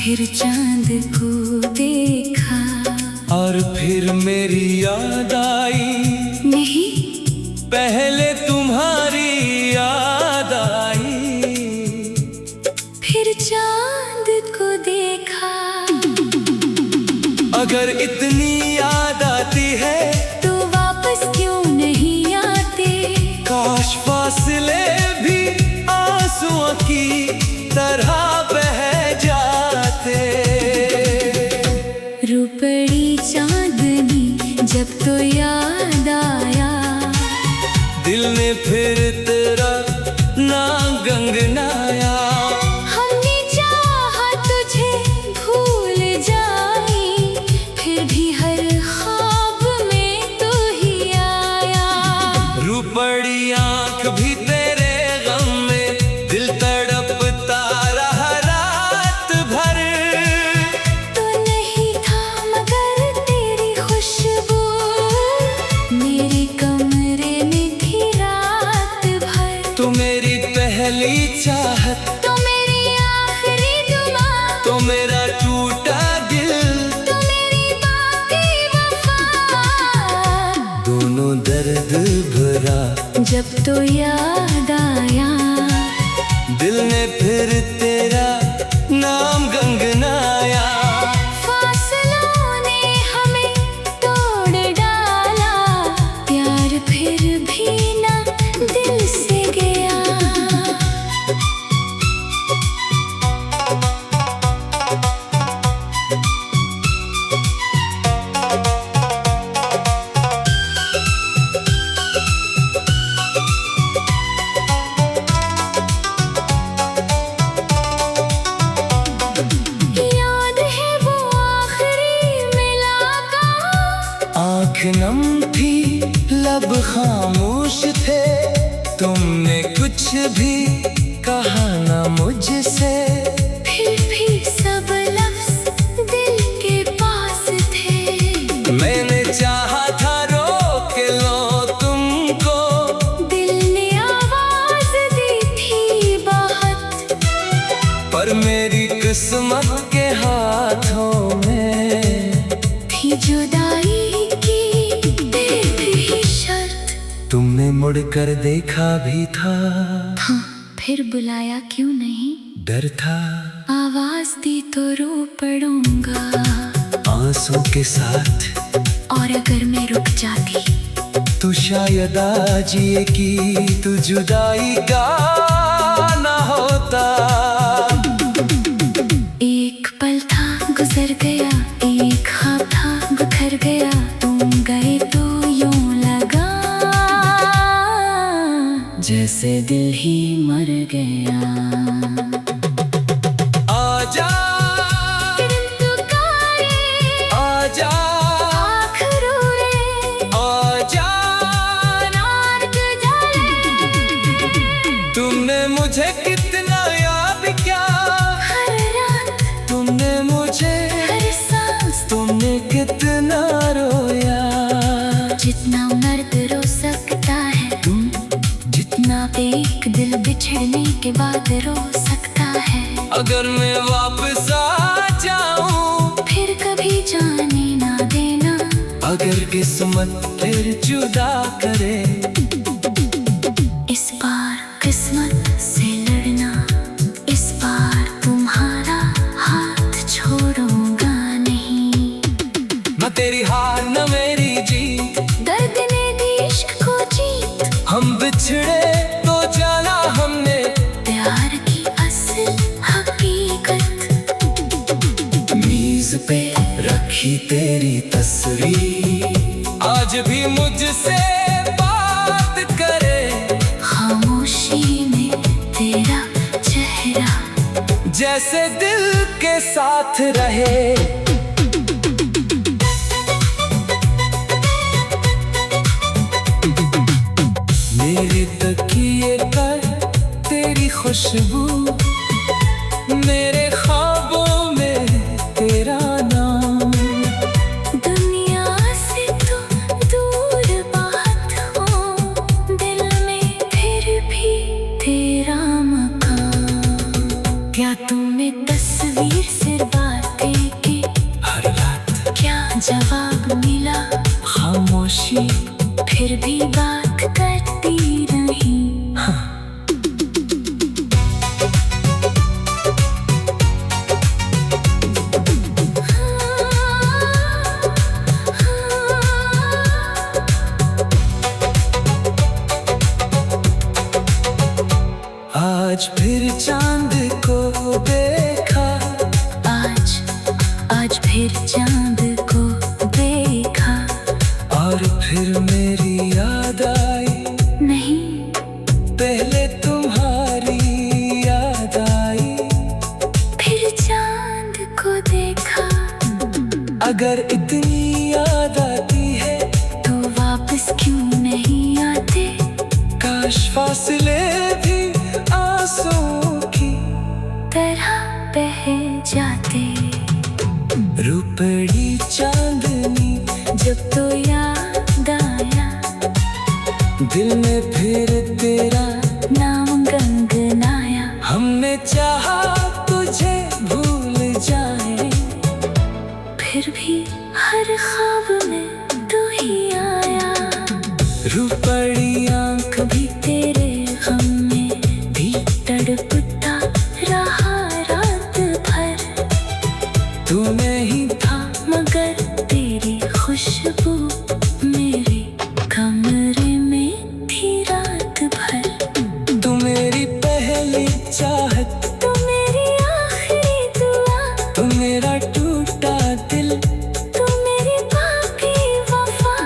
फिर चांद को देखा और फिर मेरी याद आई। नहीं, पहले तुम्हारी याद आई। फिर चांद को देखा। अगर इतनी याद आती है तो वापस क्यों नहीं आते? काश फासले भी आंसुओं की तरह बह जाते। रो पड़ी चांदनी जब तो याद आया। दिल ने फिर तेरा नाम गंगनाया। हमने चाहा तुझे भूल जाए, फिर भी हर ख्वाब में तू ही आया। रो पड़ी आँख भी तेरे गम में, दिल तड़पता रहा रात भर। तो नहीं था मगर तेरी खुशबू मेरे कमरे में थी रात भर। तो मेरी पहली चाहत, तो मेरी आखिरी दुआ, तो मेरा टूटा दिल, तो मेरी बाकी वफा। दोनों दर्द भरा। जब तो याद आया, दिल ने फिर तेरा नाम गंगनाया। फासलों ने हमें तोड़ डाला, प्यार फिर भी ना दिल से गया। याद है वो आखिरी मुलाकात। आँख नम थी, लब खामोश थे। तुमने कुछ भी कहा ना मुझसे। फिर भी सब लफ्ज़ दिल के पास थे। मैंने चाहा था रोक लो तुमको, दिल ने आवाज़ दी थी बहुत। पर मेरी किस्मत के हाथों में थी जुदाई की भी शर्त। तुमने मुड़ कर देखा भी था। हाँ, फिर बुलाया क्यों नहीं? डर था आवाज़ दी तो रो पड़ूंगा। आंसू के साथ। और अगर मैं रुक जाती तू शायद आज ये की तू जुदाई का ना होता। एक पल था गुजर गया, एक ख्वाब था बिखर गया। तुम गए तो यूं लगा जैसे दिल ही मर गया। आजा दिल पुकारे, आजा आखिर रे, आजा। नार गुजरे। तुमने मुझे कितना याद किया, हर रात, तुमने मुझे, हर सांस। तुमने कितना रोया। जितना मर्द रो सकता है, जितना एक दिल बिछड़ने के बाद रो सकता है। अगर मैं वापस आ जाऊं, फिर कभी जाने ना देना। अगर किस्मत फिर जुदा करे। इस बार किस्मत से लड़ना, इस बार तुम्हारा हाथ छोड़ूंगा नहीं। न तेरी हार न मेरी जीत, दर्द ने दी इश्क को जीत। हम बिछड़े तो जाना हमने प्यार की असल हकीकत। मीज़ पे रखी तेरी तस्वीर, आज भी मुझसे बात करे। खामोशी में तेरा चेहरा जैसे दिल के साथ रहे। मेरे तकिए पर तेरी खुशबू, मेरे ख्वाबों में तेरा नाम। दुनिया से तो दूर बात हो, दिल में फिर भी तेरा मकान। क्या तुम्हें तस्वीर सिर्फ आज फिर चांद को देखा, आज फिर चांद को देखा, और फिर मेरी याद आई, नहीं पहले तुम्हारी याद आई। फिर चांद को देखा। अगर इतनी याद आती है तो वापस क्यों नहीं आते? काश फासले भी आंसुओं की तरह बह जाते। रूपड़ी चांदनी जब तो याद आया, दिल में फिर तेरा नाम गंगनाया। हमने चाहा तुझे भूल जाए, फिर भी हर ख्वाब में तू ही आया। रूपड़ी आंख कभी तेरे गम में भी तड़पता रहा रात भर। तू नहीं था मगर तेरी खुशबू मेरे कमरे में थी रात भर। तू मेरी पहली चाहत, तू मेरी आखिरी दुआ, तू मेरा टूटा दिल, तू मेरी बाकी वफा।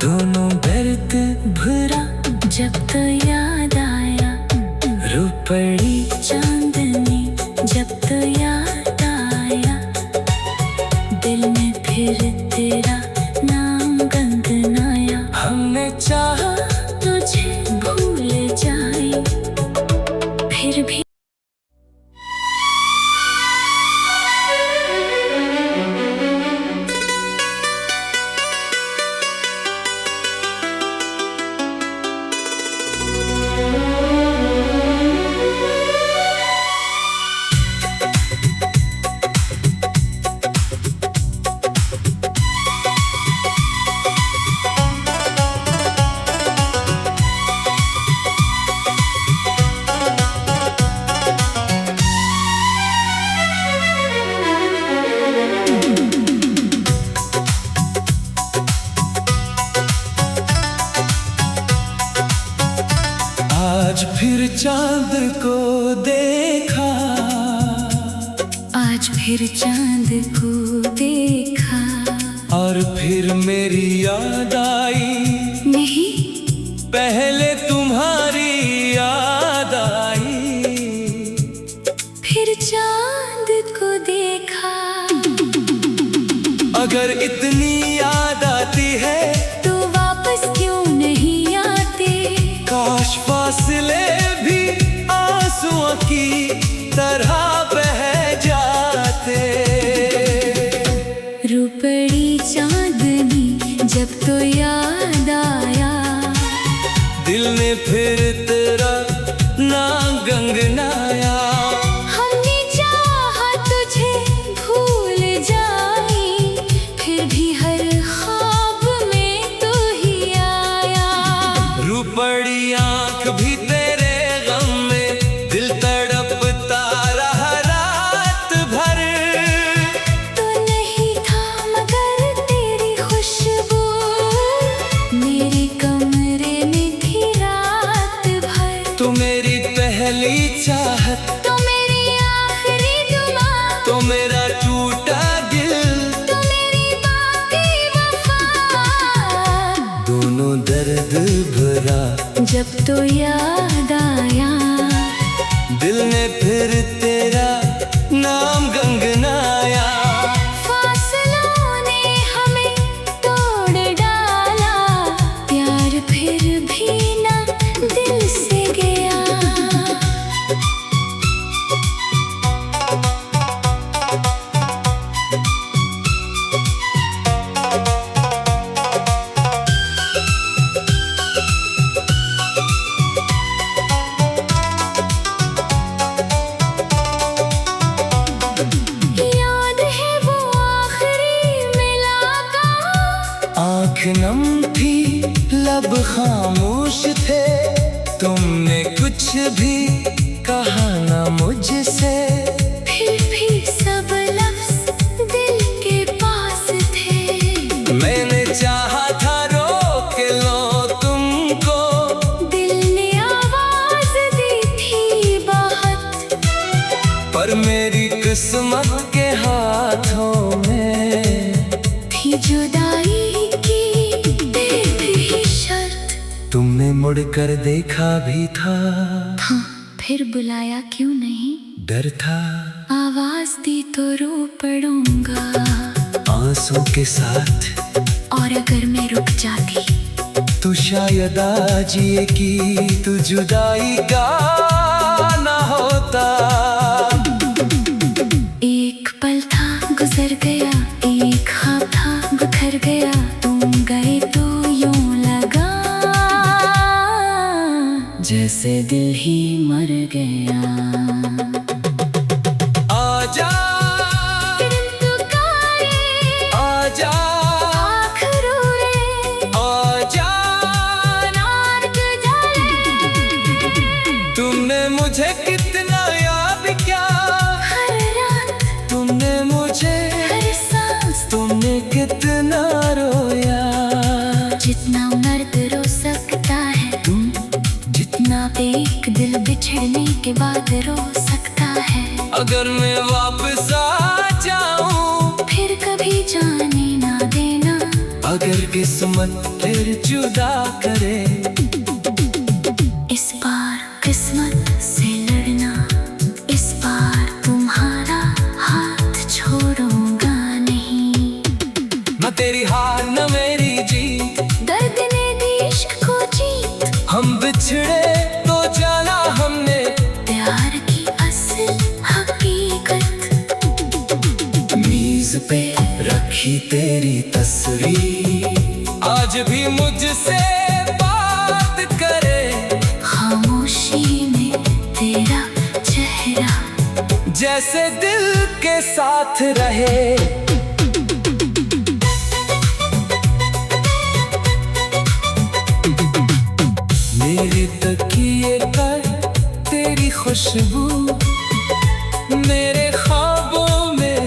दोनों दर्द भरा जब तो याद आया, रूपड़ी चांदनी जब तो याद आया, दिल में फिर तेरा नाम गंगनाया। हमने चाहा तुझे भूल जाए, फिर भी आज फिर चांद को देखा, आज फिर चांद को देखा, और फिर मेरी याद आई, नहीं पहले तुम्हारी याद आई। फिर चांद को देखा। अगर इतनी याद आती है तो वापस क्यों नहीं आते? काश फासले भी आंसुओं की तरह बह जाते। रूपड़ी चांदनी जब तो याद आया, दिल ने फिर तेरा नाम गंगनाया। हमने चाहा तुझे भूल जाए, फिर भी हर ख्वाब में तू ही आया। रूपड़ी आंख भी तेरे गम में दिल तड़पता रहा रात भर। तू नहीं था मगर तेरी खुशबू मेरे कमरे में थी रात भर। तू मेरी पहली चाहत, तू मेरी आखिरी दुआ, तो मेरा टूटा दिल, तू मेरी बाकी वफा। दोनों दर्द भरा जब तो याद आया, दिल ने फिर तेरा नाम गंगनाया। फासलों ने हमें तोड़ डाला, प्यार फिर भी ना दिल से गया। याद है वो आखिरी मुलाकात, आँख नम थी लब खामोश थे, तुमने कुछ भी कहा ना मुझसे। फिर भी सब लफ्ज दिल के पास थे। मैंने चाहा था रोक लो तुमको, दिल ने आवाज दी थी बहुत पर मेरी किस्मत के हाथों में थी जुदाई की भी शर्त। तुमने मुड़कर देखा भी था, हाँ, फिर बुलाया क्यों नहीं? डर था आवाज दी तो रो पड़ूंगा आंसू के साथ। और अगर मैं रुक जाती तू शायद आज ये की तू जुदाई का ना होता। एक पल था गुजर गया, एक ख्वाब था बिखर गया, तुम गए तो यूं लगा जैसे दिल ही मर गया। आजा आजा तुमने मुझे कितना याद किया, हर रात तुमने मुझे हर सांस, तुमने कितना रोया। जितना मर्द रो सकता है तुम, जितना एक दिल बिछड़ने के बाद रो सकता है। अगर मैं वापस आ जाऊं फिर कभी जाने ना देना, अगर किस्मत फिर जुदा करे। इस बार किस्मत से लड़ना, इस बार तुम्हारा हाथ छोड़ूंगा नहीं। न तेरी हार न मेरी जीत, दर्द ने दी इश्क को जीत। हम बिछड़े तो जाना हमने प्यार की असल हकीकत। मेज पे रखी तेरी तस्वीर, आज भी मुझसे बात करे। खामोशी में तेरा चेहरा जैसे दिल के साथ रहे। मेरे तकिए पर तेरी खुशबू, मेरे ख्वाबों में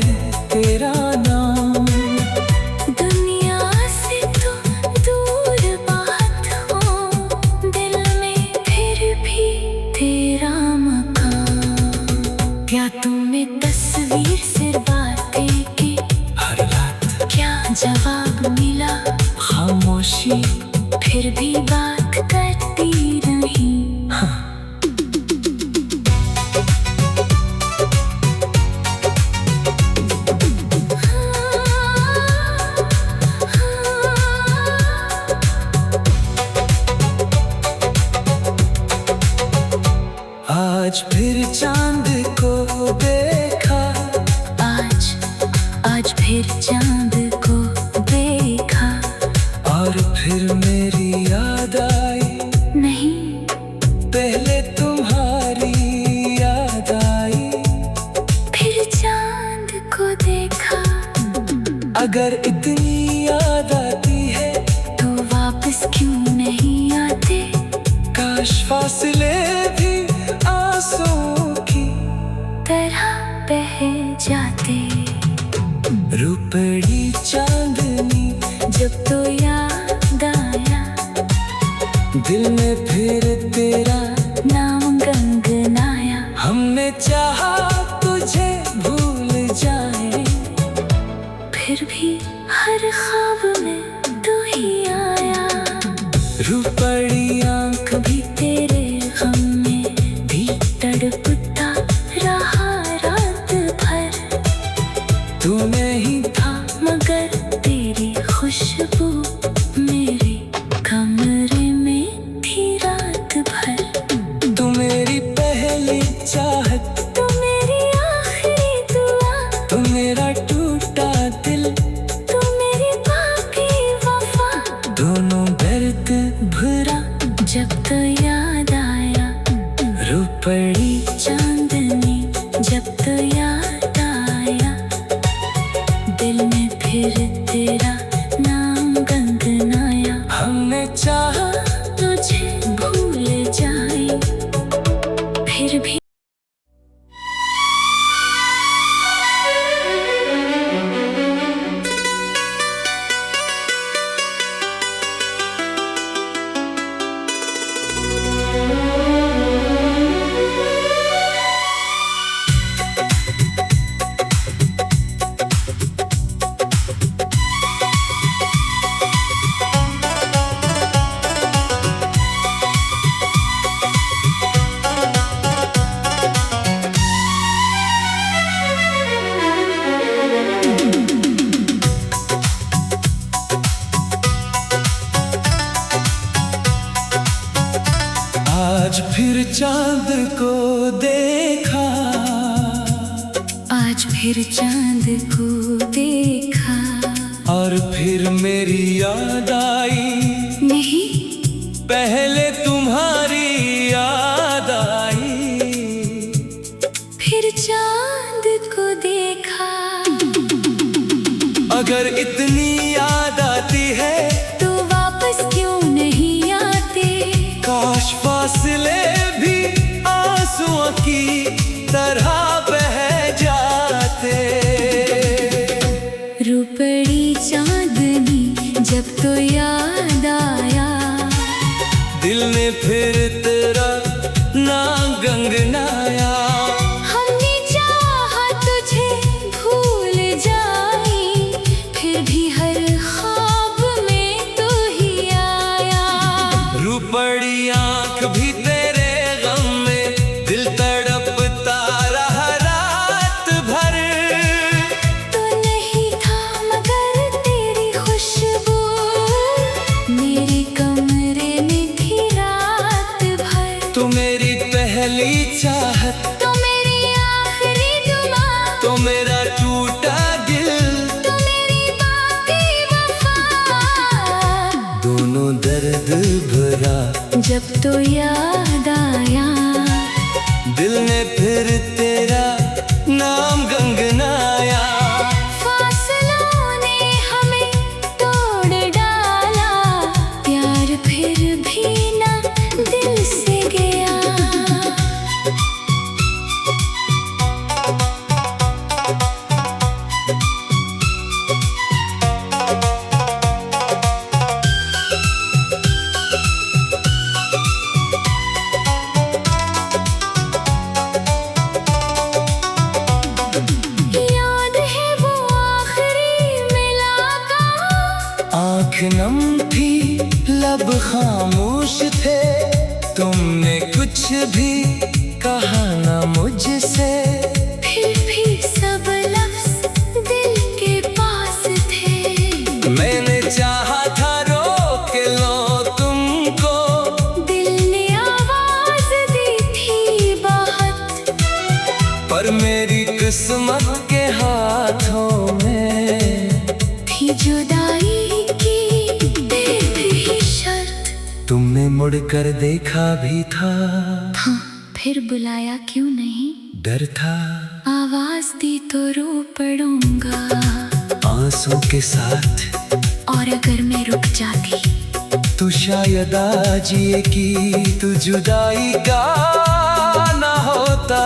तेरा नाम। दुनिया से तो दूर बात हो, दिल में फिर भी तेरा मकान। क्या तुम्हें तस्वीर सिर्फ बातें की हर रात क्या जवाब मिला? खामोशी फिर भी बात करती रही। आज फिर चांद को देखा, आज फिर चांद को देखा, और फिर मेरी याद आई। नहीं पहले तुम्हारी याद आई, फिर चांद को देखा। अगर इतनी याद आती है तो वापस क्यों नहीं आते? काश फासले भी आंसू की तरह बह जाते। रुपड़ी चांदनी जब तो याद आया, दिल में फिर तेरा नाम गंगनाया। हमने चाहा तुझे भूल जाए, फिर भी हर ख्वाब में तू ही आया। रुपड़ी आंख कभी तेरे गम में भी तड़पता रहा रात भर। तू नहीं था मगर तेरी खुशबू मेरे कमरे में थी रात भर। तू मेरी पहली चाहत, तू मेरी आखिरी दुआ, तू मेरा टूटा दिल, तू मेरी बाकी वफा। दोनों दर्द भरा फिर चांद को देखा और फिर मेरी याद आई, नहीं पहले तुम्हारी याद आई। फिर चांद को देखा। अगर इतनी याद आती है तो वापस क्यों नहीं आते? काश फासले भी आंसुओं की तरह बह जाते। रो पड़ी चांदनी जब तो याद आया, दिल ने फिर तेरा नाम गंगनाया। हमने चाहा तुझे भूल जाए, फिर भी हर ख्वाब में तू ही आया। रो पड़ी आँख भी तेरे गम में, दिल तड़पता रहा रात भर। तो नहीं था मगर तेरी खुशबू मेरे कमरे में थी रात भर। तो मेरी पहली चाहत, तो मेरी आखिरी दुआ, तो मेरा टूटा दिल, तो मेरी बाकी वफा। दोनों दर्द भरा जब तो याद आया, दिल ने फिर तेरा नाम गंगनाया। फासलों ने हमें तोड़ डाला, प्यार फिर भी ना दिल से गया। याद है वो आखिरी मुलाकात, आँख नम थी लब खामोश थे, तुमने कुछ भी कहा ना मुझसे। फिर भी सब लफ्ज दिल के पास थे। मैंने चाहा था रोक लो तुमको, दिल ने आवाज दी थी बहुत, पर मेरी किस्मत के हाथों में थी जुदाई की फिर भी शर्त। तुमने मुड़ कर देखा भी था, हाँ, फिर बुलाया क्यों नहीं? डर था आवाज दी तो रो पड़ूंगा, आंसू के साथ। और अगर मैं रुक जाती तू शायद आज ये की तू जुदाई का ना होता।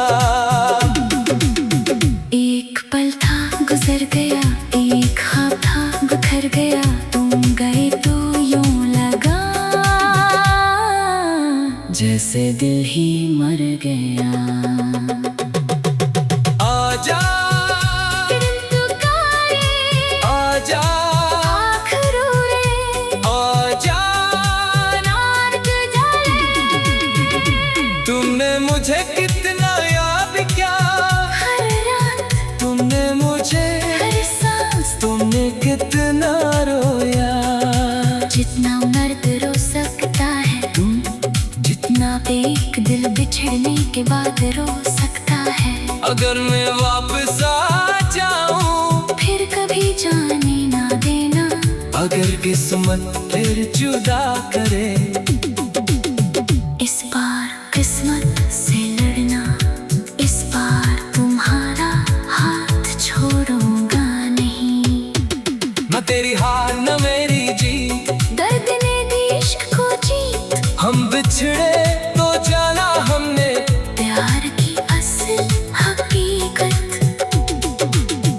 एक पल था गुजर गया, एक ख्वाब था बिखर गया, तुम गए तो यूं लगा जैसे दिल ही मर गया। आजा आजा आखिर रे आजा, नारक जले, तुमने मुझे कितना याद किया, हर रात तुमने मुझे, हर सांस। तुमने कितना रोया। जितना मर्द रो सकता है तुम, जितना एक दिल बिछड़ने के बाद रो सकता है। अगर मैं वापस आ जाऊं, फिर कभी जाने ना देना, अगर किस्मत फिर जुदा करे। इस बार किस्मत से लड़ना, इस बार तुम्हारा हाथ छोड़ूंगा नहीं। न तेरी हार न मेरी जीत, दर्द ने दी इश्क को जीत, हम बिछड़े तो जाना हमने प्यार की असल हकीकत।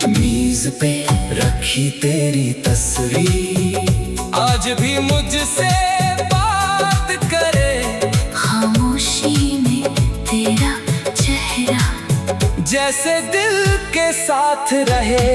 मेज पे रखी तेरी तस्वीर, आज भी मुझसे बात करे। खामोशी में तेरा चेहरा जैसे दिल के साथ रहे।